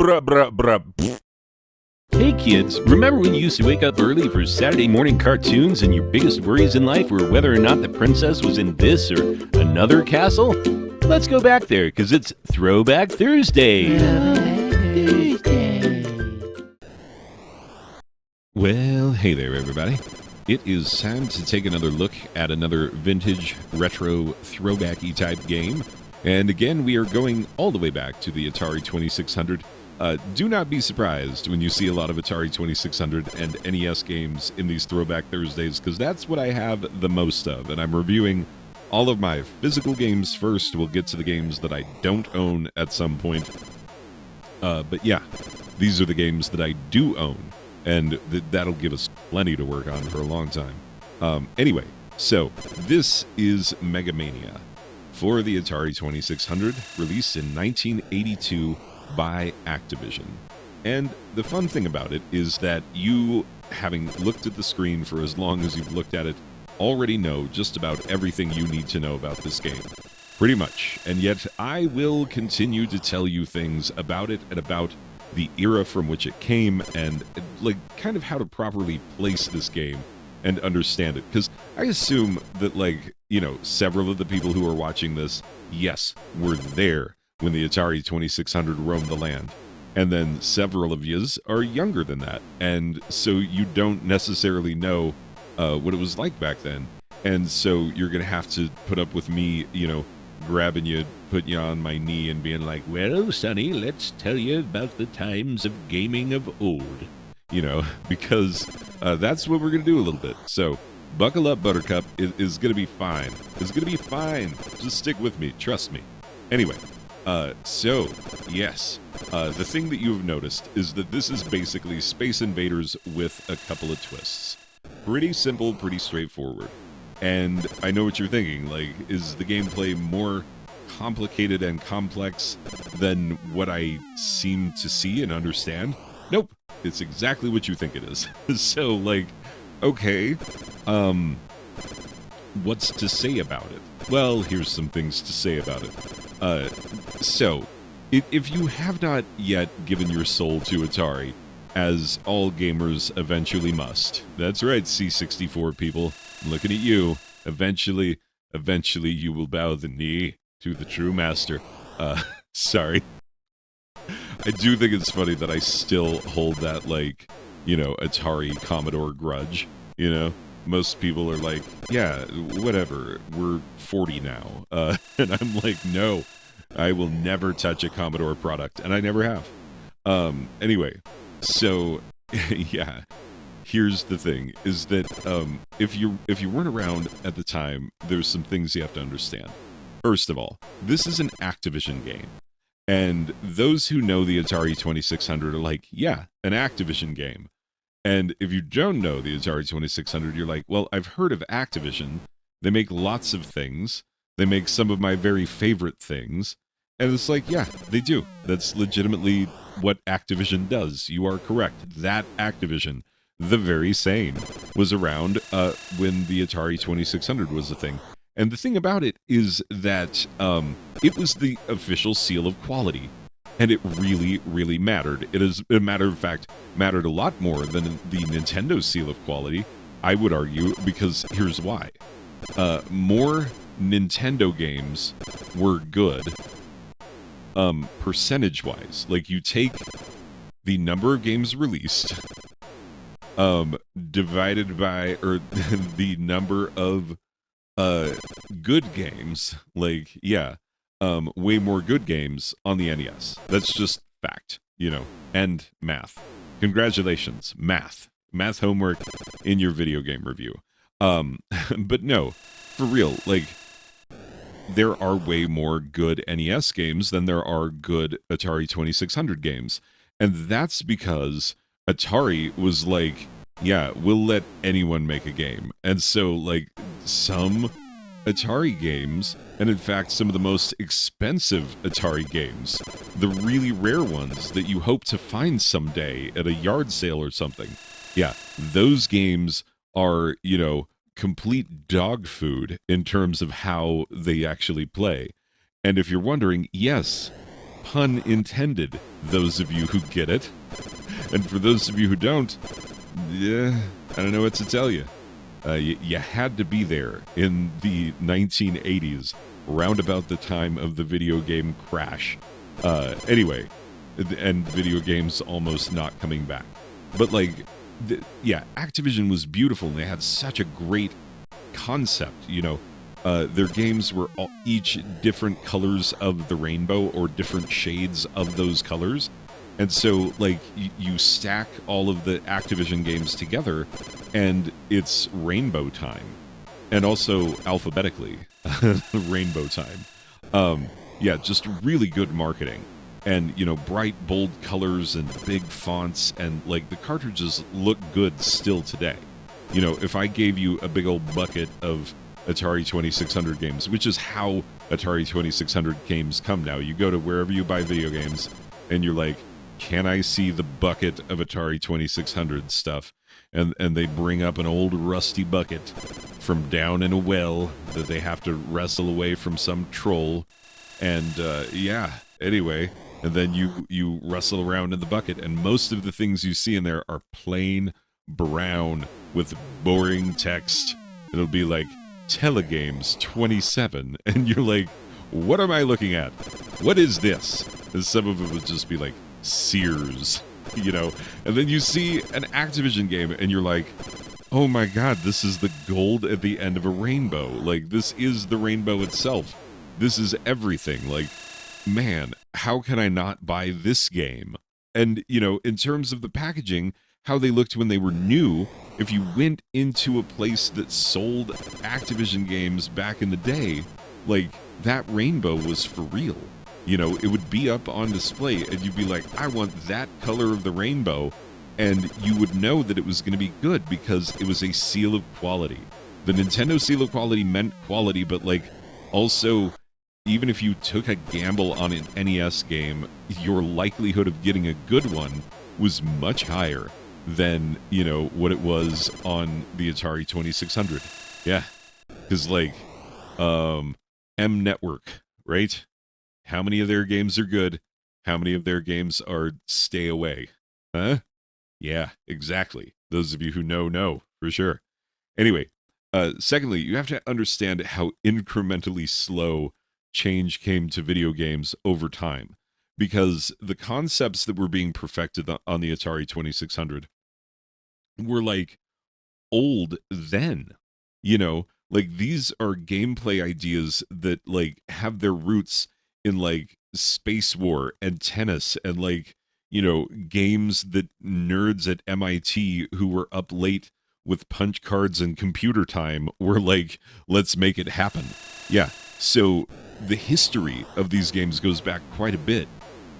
bruh, bruh, bruh. Hey kids, remember when you used to wake up early for Saturday morning cartoons and your biggest worries in life were whether or not the princess was in this or another castle? Let's go back there, because it's Throwback Thursday. Well, hey there everybody. It is time to take another look at another vintage, retro, throwback-y type game. And again, we are going all the way back to the Atari 2600. Do not be surprised when you see a lot of Atari 2600 and NES games in these Throwback Thursdays, because that's what I have the most of. And I'm reviewing all of my physical games first. We'll get to the games that I don't own at some point. But yeah, these are the games that I do own. And that'll give us plenty to work on for a long time. Anyway, so this is MegaMania for the Atari 2600, released in 1982 by Activision. And the fun thing about it is that you, having looked at the screen for as long as you've looked at it, already know just about everything you need to know about this game. Pretty much. And yet I will continue to tell you things about it and about the era from which it came, and like kind of how to properly place this game and understand it. Because I assume that, like, you know, several of the people who are watching this, yes, were there when the Atari 2600 roamed the land. And then several of yous are younger than that. And so you don't necessarily know what it was like back then. And so you're going to have to put up with me, you know, grabbing you, putting you on my knee and being like, well, Sonny, let's tell you about the times of gaming of old. You know, because that's what we're going to do a little bit. So buckle up, Buttercup. It is going to be fine. It's going to be fine. Just stick with me. Trust me. Anyway, so, yes, the thing that you have noticed is that this is basically Space Invaders with a couple of twists. Pretty simple, pretty straightforward. And I know what you're thinking, like, is the gameplay more complicated and complex than what I seem to see and understand? Nope, it's exactly what you think it is. So, like, okay, what's to say about it? Well, here's some things to say about it. So, if you have not yet given your soul to Atari, as all gamers eventually must. That's right, C64 people. I'm looking at you. Eventually you will bow the knee to the true master. Sorry. I do think it's funny that I still hold that, like, you know, Atari Commodore grudge, you know? Most people are like, yeah, whatever, we're 40 now. And I'm like, no, I will never touch a Commodore product, and I never have. Anyway, so, yeah, here's the thing, is that if you weren't around at the time, there's some things you have to understand. First of all, this is an Activision game. And those who know the Atari 2600 are like, yeah, an Activision game. And if you don't know the Atari 2600, you're like, well, I've heard of Activision. They make lots of things. They make some of my very favorite things. And it's like, yeah, they do. That's legitimately what Activision does. You are correct. That Activision, the very same, was around when the Atari 2600 was a thing. And the thing about it is that it was the official seal of quality. And it really, really mattered. It is, a matter of fact, mattered a lot more than the Nintendo seal of quality, I would argue, because here's why. More Nintendo games were good, percentage-wise. Like, you take the number of games released, divided by, or the number of good games, like, yeah, way more good games on the NES. That's just fact, you know, and math. Congratulations, math homework in your video game review. But no, for real, like, there are way more good NES games than there are good Atari 2600 games. And that's because Atari was like, yeah, we'll let anyone make a game. And so, like, some Atari games, and in fact some of the most expensive Atari games, the really rare ones that you hope to find someday at a yard sale or something, yeah, those games are, you know, complete dog food in terms of how they actually play. And if you're wondering, yes, pun intended, those of you who get it. And for those of you who don't, yeah, I don't know what to tell you. You had to be there in the 1980s, round about the time of the video game crash. Anyway, and video games almost not coming back. But like, yeah, Activision was beautiful, and they had such a great concept, you know. Their games were each different colors of the rainbow, or different shades of those colors. And so, like, you stack all of the Activision games together, and it's rainbow time. And also alphabetically, rainbow time. Yeah, just really good marketing. And, you know, bright, bold colors and big fonts, and, like, the cartridges look good still today. You know, if I gave you a big old bucket of Atari 2600 games, which is how Atari 2600 games come now. You go to wherever you buy video games, and you're like, can I see the bucket of Atari 2600 stuff? And they bring up an old rusty bucket from down in a well that they have to wrestle away from some troll. And, yeah, anyway, and then you wrestle around in the bucket, and most of the things you see in there are plain brown with boring text. It'll be like, Telegames 27, and you're like, what am I looking at? What is this? And some of it would just be like, Sears, you know. And then you see an Activision game, and you're like, oh my god, this is the gold at the end of a rainbow. Like, this is the rainbow itself. This is everything. Like, man, how can I not buy this game? And, you know, in terms of the packaging, how they looked when they were new, if you went into a place that sold Activision games back in the day, like, that rainbow was for real. You know, it would be up on display, and you'd be like, I want that color of the rainbow, and you would know that it was going to be good because it was a seal of quality. The Nintendo seal of quality meant quality, but, like, also, even if you took a gamble on an NES game, your likelihood of getting a good one was much higher than, you know, what it was on the Atari 2600. Yeah, because, like, M Network, right? How many of their games are good? How many of their games are stay away? Huh? Yeah, exactly. Those of you who know, for sure. Anyway, secondly, you have to understand how incrementally slow change came to video games over time, because the concepts that were being perfected on the Atari 2600 were, like, old then. You know, like, these are gameplay ideas that, like, have their roots in, like, Space War and tennis and, like, you know, games that nerds at MIT who were up late with punch cards and computer time were like, let's make it happen. Yeah, so the history of these games goes back quite a bit.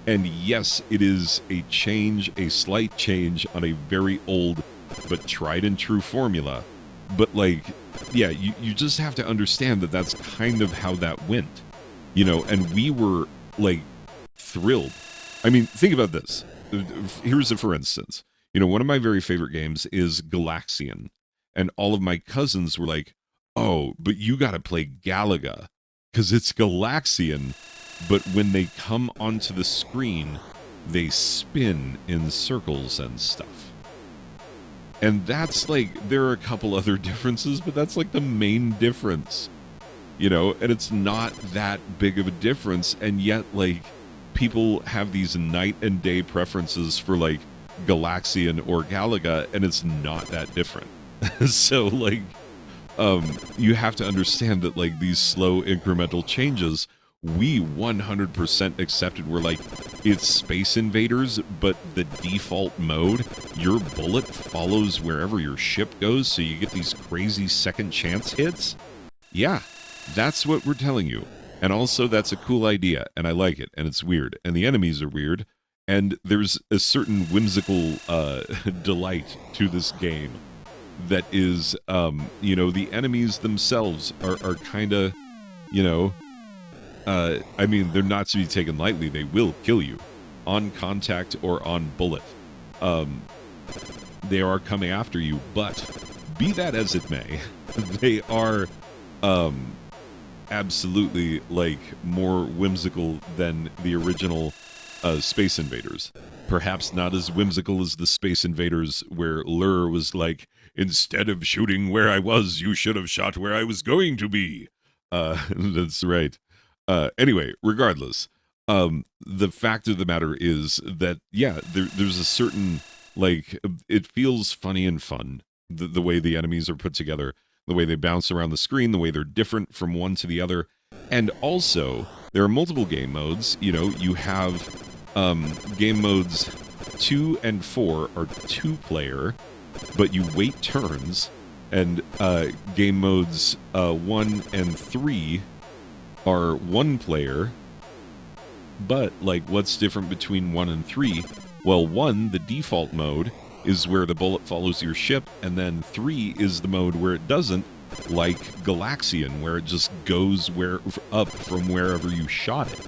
And yes, it is a change, a slight change on a very old but tried and true formula. But, like, yeah, you just have to understand that that's kind of how that went. You know, and we were, like, thrilled. I mean, think about this. Here's a for instance. You know, one of my very favorite games is Galaxian. And all of my cousins were like, oh, but you got to play Galaga, because it's Galaxian, but when they come onto the screen, they spin in circles and stuff. And that's, like, there are a couple other differences, but that's, like, the main difference. You know, and it's not that big of a difference, and yet, like, people have these night and day preferences for, like, Galaxian or Galaga, and it's not that different. So, like, you have to understand that, like, these slow incremental changes, we 100% accepted. We're like, it's Space Invaders, but the default mode, your bullet follows wherever your ship goes, so you get these crazy second chance hits. Yeah, that's what we're telling you. And also, that's a cool idea, and I like it, and it's weird, and the enemies are weird, and there's a certain whimsical delight to this game that is, you know, the enemies themselves are kind of, you know, I mean, they're not to be taken lightly. They will kill you on contact or on bullet. They are coming after you, but be that as it may, they are absolutely like more whimsical than the original Space Invaders. Perhaps not as whimsical as the Space Invaders, where Lur was like, instead of shooting where I was, you should have shot where I was going to be. That's right. Anyway, regardless, the fact of the matter is that, yeah, there's a certain, like, it feels funny and fun, the way the enemies are put together, the way they bounce around the screen, the way they're different from one to the other. And also, there are multiple game modes. You know, you have game modes 2 and 4 are 2-player, but you wait turns. And game modes 1 and 3 are 1-player. But, like, what's different between 1 and 3? Well, 1, the default mode, is where the bullet follows your ship, and then 3 is the mode where it doesn't, like Galaxian, where it just goes up from wherever you shot it.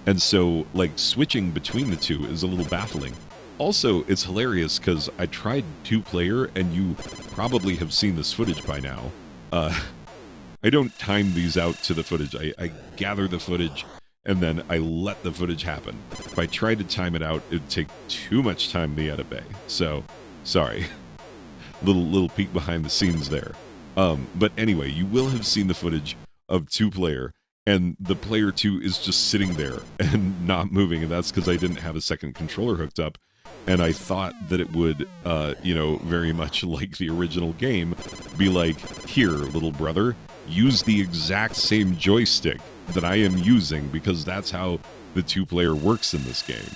And so, like, switching between the two is a little baffling. Also, it's hilarious because I tried 2-player, and you probably have seen this footage by now. I don't time these out to the footage. I gather the footage, and then I let the footage happen. If I tried to time it out, it'd take too much time in the edit bay. So, sorry. little peek behind the scenes there. But anyway, you will have seen the footage of 2-player, and the player 2 is just sitting there and not moving, and that's because I didn't have a second controller hooked up, and I thought that it would, very much like the original game, be like, here, little brother, use the exact same joystick that I am using, because that's how the 2-player works in this game.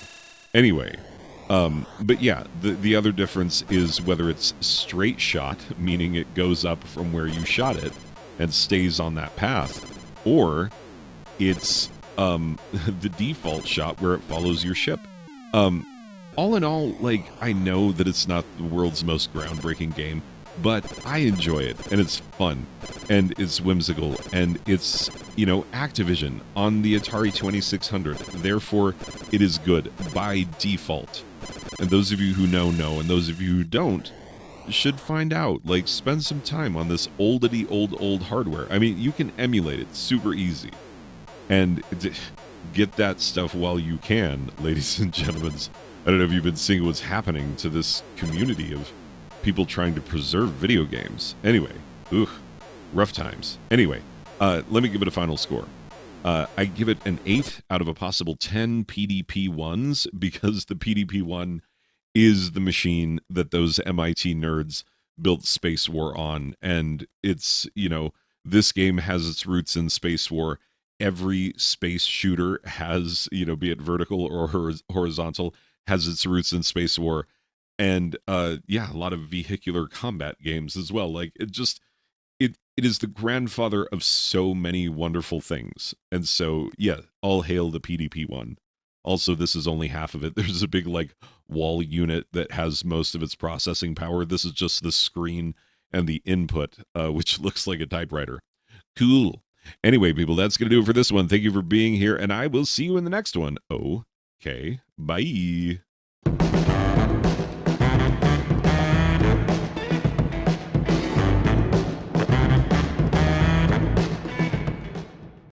Anyway, but yeah, the other difference is whether it's straight shot, meaning it goes up from where you shot it and stays on that path, or it's the default shot where it follows your ship. All in all, like, I know that it's not the world's most groundbreaking game, but I enjoy it, and it's fun, and it's whimsical, and it's, Activision on the Atari 2600. Therefore, it is good by default. And those of you who know, and those of you who don't should find out. Like, spend some time on this old hardware. I mean, you can emulate it super easy. And get that stuff while you can, ladies and gentlemen. I don't know if you've been seeing what's happening to this community of people trying to preserve video games. Anyway, rough times. Anyway, let me give it a final score. I give it an 8 out of a possible 10 PDP-1s, because the PDP-1 is the machine that those MIT nerds built Space War on. And it's, this game has its roots in Space War. Every space shooter has, be it vertical or horizontal, has its roots in Space War. And a lot of vehicular combat games as well. Like, it is the grandfather of so many wonderful things. And so, yeah, all hail the PDP-1. Also, this is only half of it. There's a big, like, wall unit that has most of its processing power. This is just the screen and the input, which looks like a typewriter. Cool. Anyway, people, that's going to do it for this one. Thank you for being here, and I will see you in the next one. Okay, bye.